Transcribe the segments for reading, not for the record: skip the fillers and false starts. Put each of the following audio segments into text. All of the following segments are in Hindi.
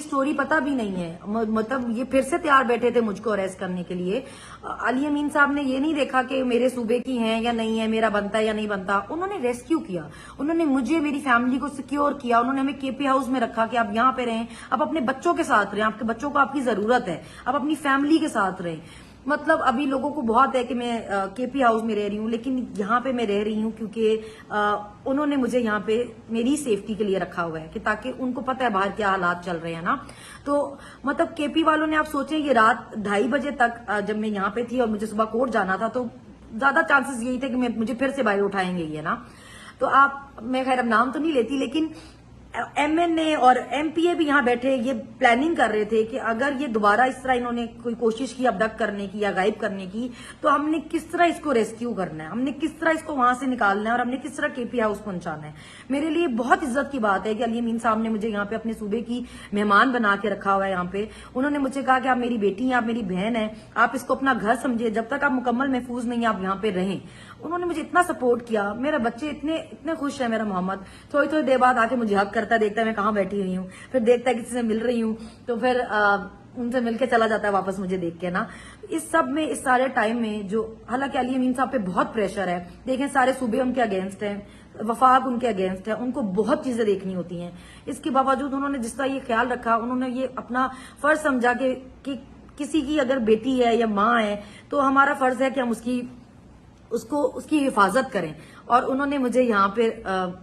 स्टोरी पता भी नहीं है। मतलब ये फिर से तैयार बैठे थे मुझको अरेस्ट करने के लिए। अली अमीन साहब ने ये नहीं देखा कि मेरे सूबे की हैं या नहीं है, मेरा बनता है या नहीं बनता। उन्होंने रेस्क्यू किया, उन्होंने मुझे, मेरी फैमिली को सिक्योर किया। उन्होंने हमें केपी हाउस में रखा कि आप यहाँ पे रहें, आप अपने बच्चों के साथ रहें, आपके बच्चों को आपकी जरूरत है, आप अपनी फैमिली के साथ रहें। मतलब अभी लोगों को बहुत है कि मैं केपी हाउस में रह रही हूँ, लेकिन यहाँ पे मैं रह रही हूँ क्योंकि उन्होंने मुझे यहाँ पे मेरी सेफ्टी के लिए रखा हुआ है, कि ताकि उनको पता है बाहर क्या हालात चल रहे हैं ना। तो मतलब केपी वालों ने, आप सोचें ये रात 2:30 बजे तक जब मैं यहाँ पे थी और मुझे सुबह कोर्ट जाना था, तो ज्यादा चांसेस यही थे कि मुझे फिर से बाहर उठाएंगे ये ना। तो मैं खैर अब नाम तो नहीं लेती, लेकिन एमएनए और एमपीए भी यहाँ बैठे ये प्लानिंग कर रहे थे कि अगर ये दोबारा इस तरह इन्होंने कोई कोशिश की अबडक्ट करने की या गायब करने की, तो हमने किस तरह इसको रेस्क्यू करना है, हमने किस तरह इसको वहां से निकालना है और हमने किस तरह केपी हाउस पहुंचाना है। मेरे लिए बहुत इज्जत की बात है कि अली अमीन साहब ने मुझे यहाँ पे अपने सूबे की मेहमान बना के रखा हुआ है। यहाँ पे उन्होंने मुझे कहा कि आप मेरी बेटी हैं, आप मेरी बहन है, आप इसको अपना घर समझिए, जब तक आप मुकम्मल महफूज नहीं आप यहाँ पे रहें। उन्होंने मुझे इतना सपोर्ट किया, मेरे बच्चे इतने इतने खुश है। मेरा मोहम्मद थोड़ी थोड़ी देर बाद आके मुझे हक करता है, देखता है मैं कहाँ बैठी हुई हूँ, फिर देखता है किसी से मिल रही हूँ, तो फिर उनसे मिलके चला जाता है वापस मुझे देख के ना। इस सब में, इस सारे टाइम में जो, हालांकि अली अमीन साहब पे बहुत प्रेशर है, देखें सारे सूबे उनके अगेंस्ट हैं, वफाक उनके अगेंस्ट है, उनको बहुत चीजें देखनी होती हैं। इसके बावजूद उन्होंने जिस तरह ये ख्याल रखा, उन्होंने ये अपना फर्ज समझा कि किसी की अगर बेटी है या माँ है तो हमारा फर्ज है कि हम उसकी हिफाजत करें। और उन्होंने मुझे यहाँ पे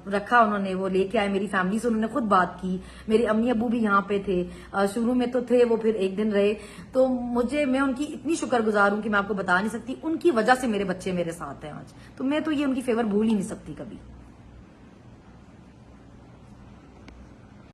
रखा, उन्होंने वो लेके आए, मेरी फैमिली से उन्होंने खुद बात की। मेरे अम्मी अबू भी यहाँ पे थे, शुरू में तो थे वो, फिर एक दिन रहे। तो मैं उनकी इतनी शुक्रगुजार हूँ कि मैं आपको बता नहीं सकती। उनकी वजह से मेरे बच्चे मेरे साथ हैं आज, तो मैं तो ये उनकी फेवर भूल ही नहीं सकती कभी।